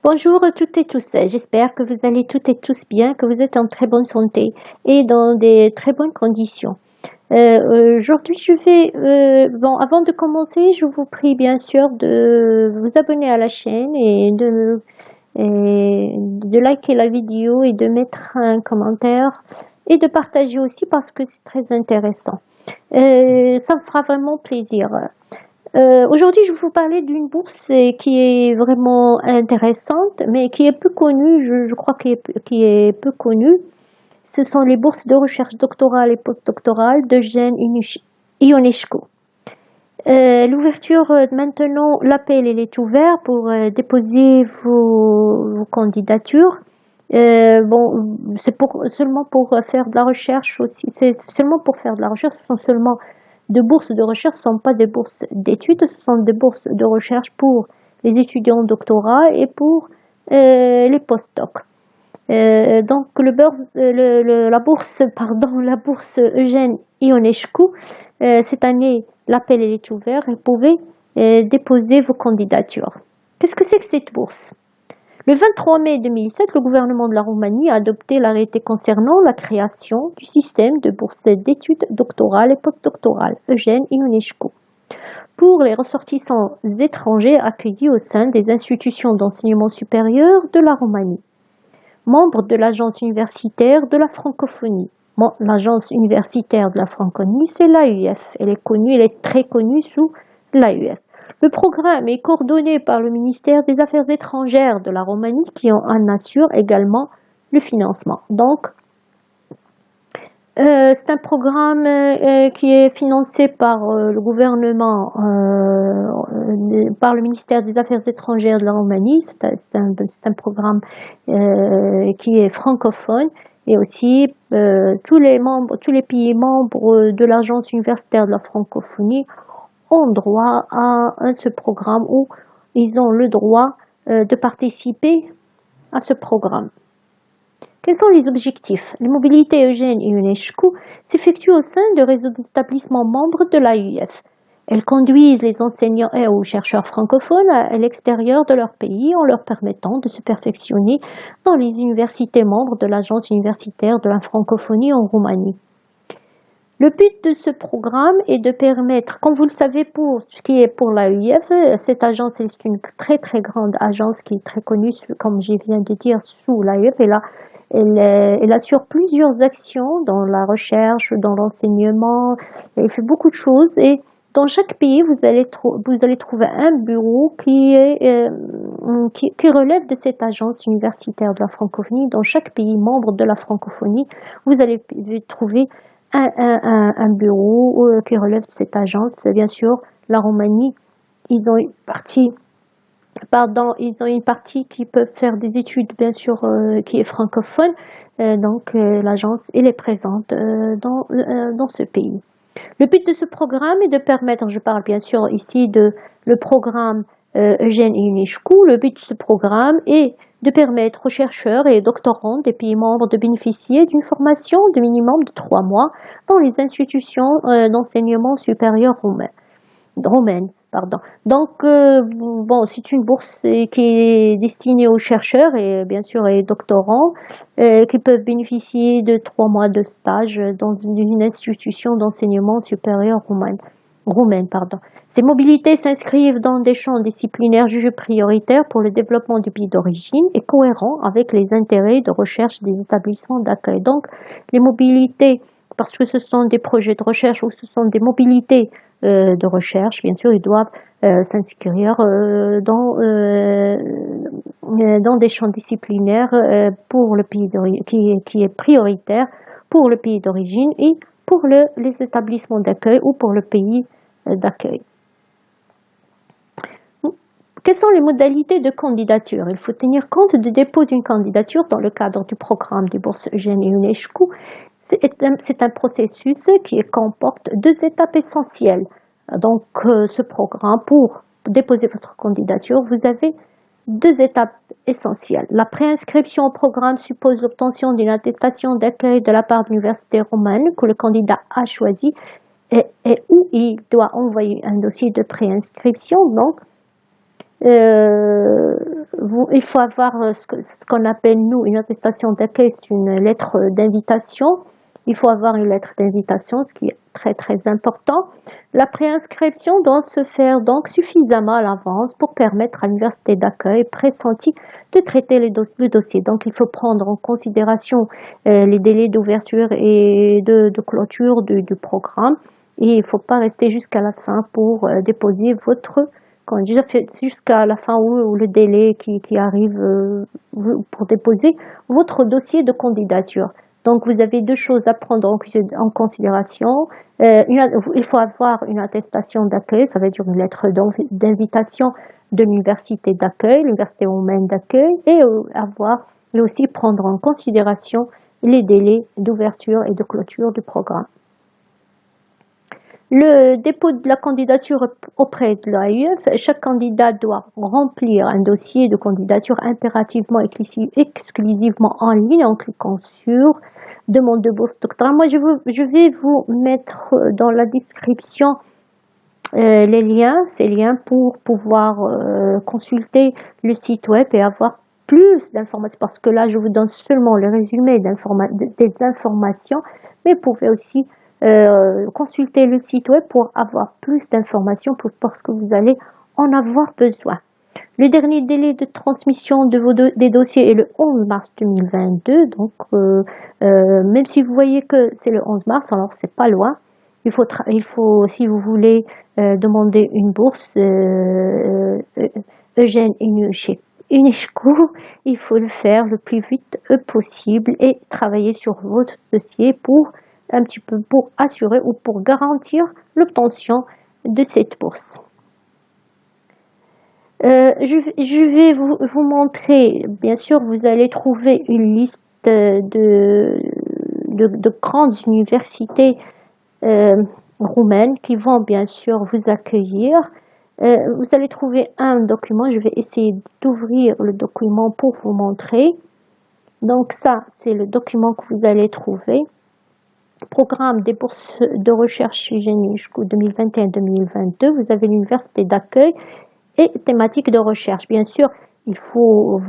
Bonjour toutes et tous, j'espère que vous allez toutes et tous bien, que vous êtes en très bonne santé et dans des très bonnes conditions. Aujourd'hui, avant de commencer, je vous prie bien sûr de vous abonner à la chaîne et de liker la vidéo et de mettre un commentaire et de partager aussi parce que c'est très intéressant. Ça me fera vraiment plaisir. Aujourd'hui, je vais vous parler d'une bourse qui est vraiment intéressante, mais qui est peu connue, je crois qui est peu connue. Ce sont les bourses de recherche doctorale et postdoctorale d'Eugène Ionescu. L'ouverture, maintenant, l'appel il est ouvert pour déposer vos candidatures. Seulement pour faire de la recherche aussi. C'est seulement pour faire de la recherche. Ce sont seulement de bourses de recherche, ce ne sont pas des bourses d'études, ce sont des bourses de recherche pour les étudiants en doctorat et pour les postdocs. Donc la bourse Eugène Ionescu, cette année l'appel est ouvert et vous pouvez déposer vos candidatures. Qu'est-ce que c'est que cette bourse? Le 23 mai 2007, le gouvernement de la Roumanie a adopté l'arrêté concernant la création du système de bourse d'études doctorales et postdoctorales Eugène Ionescu pour les ressortissants étrangers accueillis au sein des institutions d'enseignement supérieur de la Roumanie, membres de l'Agence universitaire de la francophonie. L'Agence universitaire de la francophonie, c'est l'AUF. Elle est très connue sous l'AUF. Le programme est coordonné par le ministère des Affaires étrangères de la Roumanie qui en assure également le financement. Donc, c'est un programme qui est financé par le gouvernement, par le ministère des Affaires étrangères de la Roumanie. C'est un programme qui est francophone et aussi tous les pays membres de l'Agence universitaire de la francophonie ont droit à ce programme où ils ont le droit de participer à ce programme. Quels sont les objectifs? Les mobilités Eugène Ionescu s'effectuent au sein de réseaux d'établissements membres de l'AUF. Elles conduisent les enseignants et ou chercheurs francophones à l'extérieur de leur pays en leur permettant de se perfectionner dans les universités membres de l'Agence universitaire de la francophonie en Roumanie. Le but de ce programme est de permettre, comme vous le savez, pour ce qui est pour l'AUF, cette agence est une très très grande agence qui est très connue, comme je viens de dire, sous l'AUF. Elle assure plusieurs actions dans la recherche, dans l'enseignement. Elle fait beaucoup de choses et dans chaque pays, vous allez trouver un bureau qui relève de cette agence universitaire de la francophonie. Dans chaque pays membre de la francophonie, vous allez trouver un bureau qui relève de cette agence. Bien sûr, la Roumanie, ils ont une partie qui peuvent faire des études, bien sûr, qui est francophone. Donc, l'agence, elle est présente dans ce pays. Le but de ce programme est de permettre, je parle bien sûr ici de le programme Eugène Ionescu. Le but de ce programme est de permettre aux chercheurs et doctorants des pays membres de bénéficier d'une formation de minimum de 3 mois dans les institutions d'enseignement supérieur roumaines. Donc, c'est une bourse qui est destinée aux chercheurs et bien sûr aux doctorants qui peuvent bénéficier de 3 mois de stage dans une institution d'enseignement supérieur roumaine. Ces mobilités s'inscrivent dans des champs disciplinaires jugés prioritaires pour le développement du pays d'origine et cohérents avec les intérêts de recherche des établissements d'accueil. Donc, les mobilités, parce que ce sont des projets de recherche ou ce sont des mobilités de recherche, bien sûr, ils doivent s'inscrire dans des champs disciplinaires pour le pays qui est prioritaire pour le pays d'origine et pour les établissements d'accueil ou pour le pays d'accueil. Quelles sont les modalités de candidature? Il faut tenir compte du dépôt d'une candidature dans le cadre du programme des bourses Eugène Ionescu. C'est un processus qui comporte 2 étapes essentielles. Donc, ce programme, pour déposer votre candidature, vous avez 2 étapes essentielles. La préinscription au programme suppose l'obtention d'une attestation d'accueil de la part de l'université roumaine que le candidat a choisi et où il doit envoyer un dossier de préinscription. Donc, il faut avoir ce qu'on appelle, nous, une attestation d'accueil, c'est une lettre d'invitation. Il faut avoir une lettre d'invitation, ce qui est très très important. La préinscription doit se faire donc suffisamment à l'avance pour permettre à l'université d'accueil pressentie de traiter le dossier. Donc il faut prendre en considération les délais d'ouverture et de clôture du programme. Et il ne faut pas rester jusqu'à la fin pour déposer votre candidat, jusqu'à la fin ou le délai qui arrive pour déposer votre dossier de candidature. Donc, vous avez deux choses à prendre en considération. Il faut avoir une attestation d'accueil, ça veut dire une lettre d'invitation de l'université d'accueil, l'université romaine d'accueil, et aussi prendre en considération les délais d'ouverture et de clôture du programme. Le dépôt de la candidature auprès de l'AUF, chaque candidat doit remplir un dossier de candidature impérativement exclusivement en ligne en cliquant sur demande de bourse doctorale. Moi, je vais vous mettre dans la description ces liens pour pouvoir consulter le site web et avoir plus d'informations, parce que là, je vous donne seulement le résumé des informations, mais vous pouvez aussi consulter le site web pour avoir plus d'informations parce que vous allez en avoir besoin. Le dernier délai de transmission des dossiers est le 11 mars 2022, donc même si vous voyez que c'est le 11 mars, alors c'est pas loin. Il faut, si vous voulez demander une bourse Eugène UNESCO, il faut le faire le plus vite possible et travailler sur votre dossier pour assurer ou pour garantir l'obtention de cette bourse. Je vais vous montrer, bien sûr, vous allez trouver une liste de grandes universités roumaines qui vont bien sûr vous accueillir. Vous allez trouver un document, je vais essayer d'ouvrir le document pour vous montrer. Donc ça, c'est le document que vous allez trouver. Programme des bourses de recherche jusqu'au 2021-2022, vous avez l'université d'accueil et thématique de recherche. Bien sûr, il faut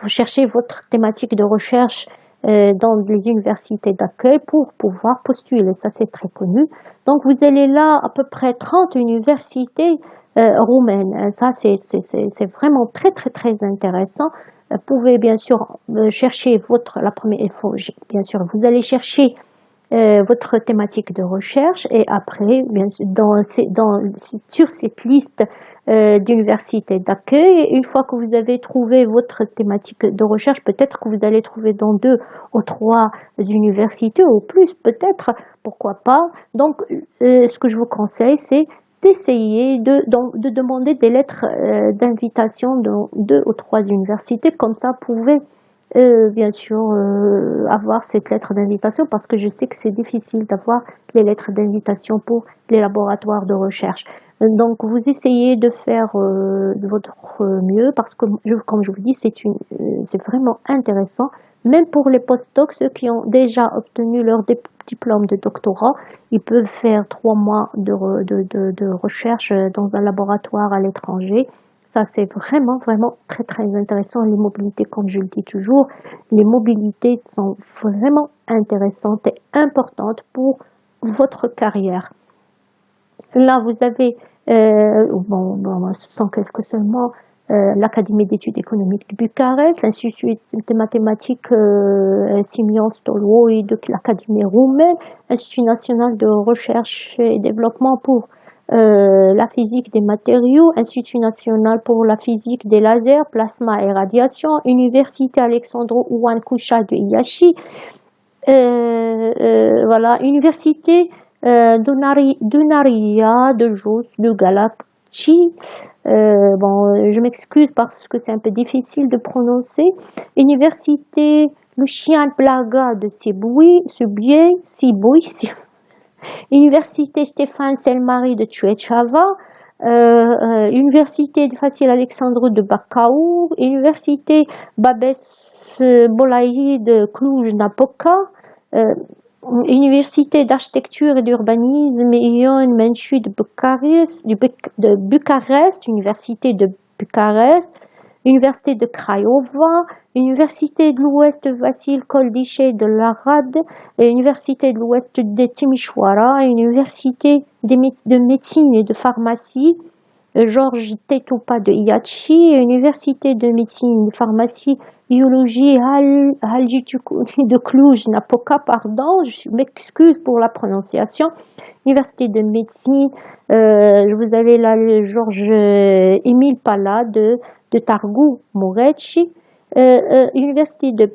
chercher votre thématique de recherche dans les universités d'accueil pour pouvoir postuler. Ça, c'est très connu. Donc, vous allez là à peu près 30 universités roumaines. Ça, c'est vraiment très, très, très intéressant. Vous pouvez bien sûr chercher la première info. Bien sûr, vous allez chercher votre thématique de recherche et après, bien sûr, sur cette liste d'universités d'accueil, une fois que vous avez trouvé votre thématique de recherche, peut-être que vous allez trouver dans 2 ou 3 universités ou plus, peut-être, pourquoi pas. Donc, ce que je vous conseille, c'est d'essayer de demander des lettres d'invitation dans 2 ou 3 universités, comme ça, vous pouvez bien sûr avoir cette lettre d'invitation, parce que je sais que c'est difficile d'avoir les lettres d'invitation pour les laboratoires de recherche. Donc vous essayez de faire de votre mieux, parce que comme je vous dis, c'est vraiment intéressant, même pour les postdocs, ceux qui ont déjà obtenu leur diplôme de doctorat, ils peuvent faire 3 mois de recherche dans un laboratoire à l'étranger. Ça, c'est vraiment, vraiment très, très intéressant. Les mobilités, comme je le dis toujours, les mobilités sont vraiment intéressantes et importantes pour votre carrière. Là, vous avez, ce sont quelques seulement, l'Académie d'études économiques de Bucarest, l'Institut de mathématiques Simion Stoloi de l'Académie roumaine, l'Institut national de recherche et développement pour la physique des matériaux, Institut national pour la physique des lasers, plasma et radiation, Université Alexandru Ioan Cușa de Iași, voilà, Université Dunaria de Jos de Galați, je m'excuse parce que c'est un peu difficile de prononcer, Université Lucian Blaga de Sibiu, Université Ștefan cel Mare de Suceava, Université de Vasil Alexandru de Bacău, Université Babes Bolai de Cluj-Napoca, Université d'architecture et d'urbanisme Ion Menchu de Bucarest, Université de Bucarest, Université de Craiova, Université de l'Ouest Vassil Koldiché de l'Arad, Université de l'Ouest de Timișoara, Université de médecine et de pharmacie, Georges Tetupa de Iași, Université de médecine, de pharmacie, biologie de Cluj-Napoca, pardon, je m'excuse pour la prononciation, Université de médecine, vous avez là le Georges Émile Pala de Târgu Mureș, Université de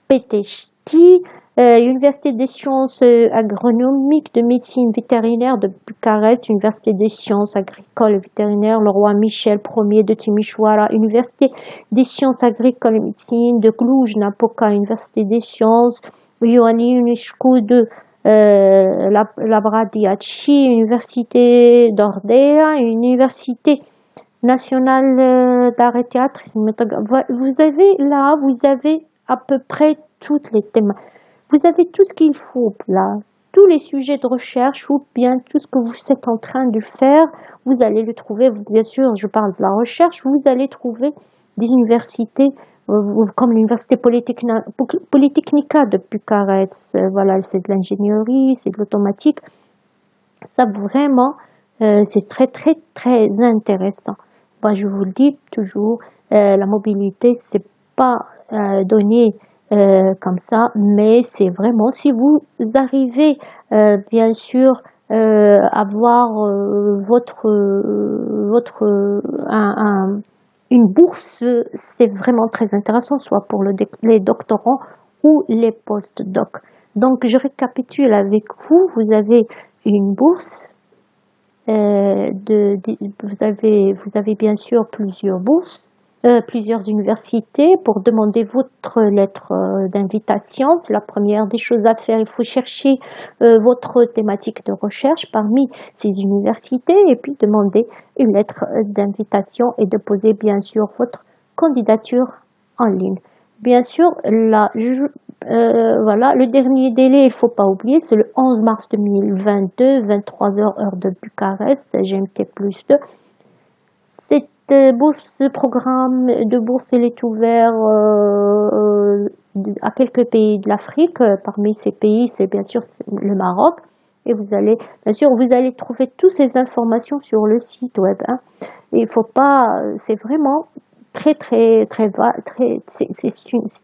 Petești, Université des sciences agronomiques, de médecine vétérinaire de Bucarest, Université des sciences agricoles et vétérinaires, le roi Michel Ier de Timișoara, Université des sciences agricoles et médecine de Cluj-Napoca, Université des sciences Ioan Ionescu de Labradiaci, Université d'Ordea, Université nationale d'art et théâtre. Vous avez à peu près toutes les thèmes. Vous avez tout ce qu'il faut là, tous les sujets de recherche ou bien tout ce que vous êtes en train de faire, vous allez le trouver. Bien sûr, je parle de la recherche, vous allez trouver des universités comme l'université Polytechnica de Bucarest. Voilà, c'est de l'ingénierie, c'est de l'automatique. Ça vraiment, c'est très très très intéressant. Moi, je vous le dis toujours, la mobilité, c'est pas donné comme ça, mais c'est vraiment si vous arrivez bien sûr avoir une bourse, c'est vraiment très intéressant, soit pour les doctorants ou les post-docs. Donc je récapitule avec vous, vous avez une bourse, vous avez bien sûr plusieurs bourses, plusieurs universités pour demander votre lettre d'invitation. C'est la première des choses à faire. Il faut chercher votre thématique de recherche parmi ces universités et puis demander une lettre d'invitation et déposer bien sûr votre candidature en ligne. Bien sûr, là, voilà, le dernier délai, il ne faut pas oublier, c'est le 11 mars 2022, 23h heure de Bucarest, GMT plus 2. Ce programme de bourse, il est ouvert à quelques pays de l'Afrique. Parmi ces pays, c'est bien sûr le Maroc. Et bien sûr, vous allez trouver toutes ces informations sur le site web. Hein. Il faut pas, c'est vraiment c'est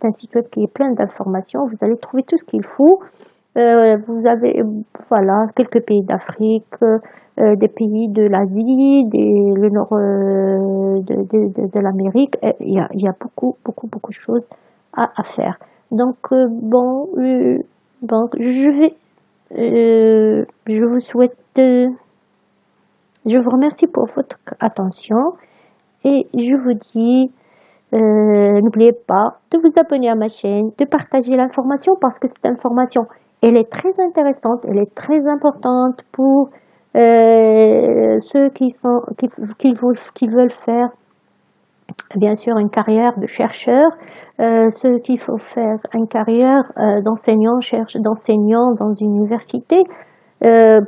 un site web qui est plein d'informations. Vous allez trouver tout ce qu'il faut. Vous avez voilà quelques pays d'Afrique, des pays de l'Asie, le nord de l'Amérique. Il y a beaucoup de choses à faire. Donc bon, je vous souhaite, je vous remercie pour votre attention et je vous dis n'oubliez pas de vous abonner à ma chaîne, de partager l'information parce que cette information elle est très intéressante, elle est très importante pour ceux qui veulent faire bien sûr une carrière de chercheur, ceux qui veulent faire une carrière d'enseignant dans une université,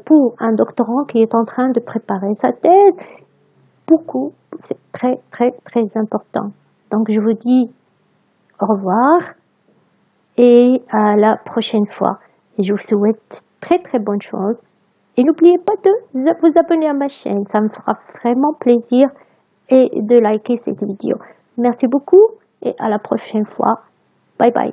pour un doctorant qui est en train de préparer sa thèse. Beaucoup, c'est très très très important. Donc je vous dis au revoir et à la prochaine fois. Et je vous souhaite très très bonne chance. Et n'oubliez pas de vous abonner à ma chaîne, ça me fera vraiment plaisir et de liker cette vidéo. Merci beaucoup et à la prochaine fois. Bye bye.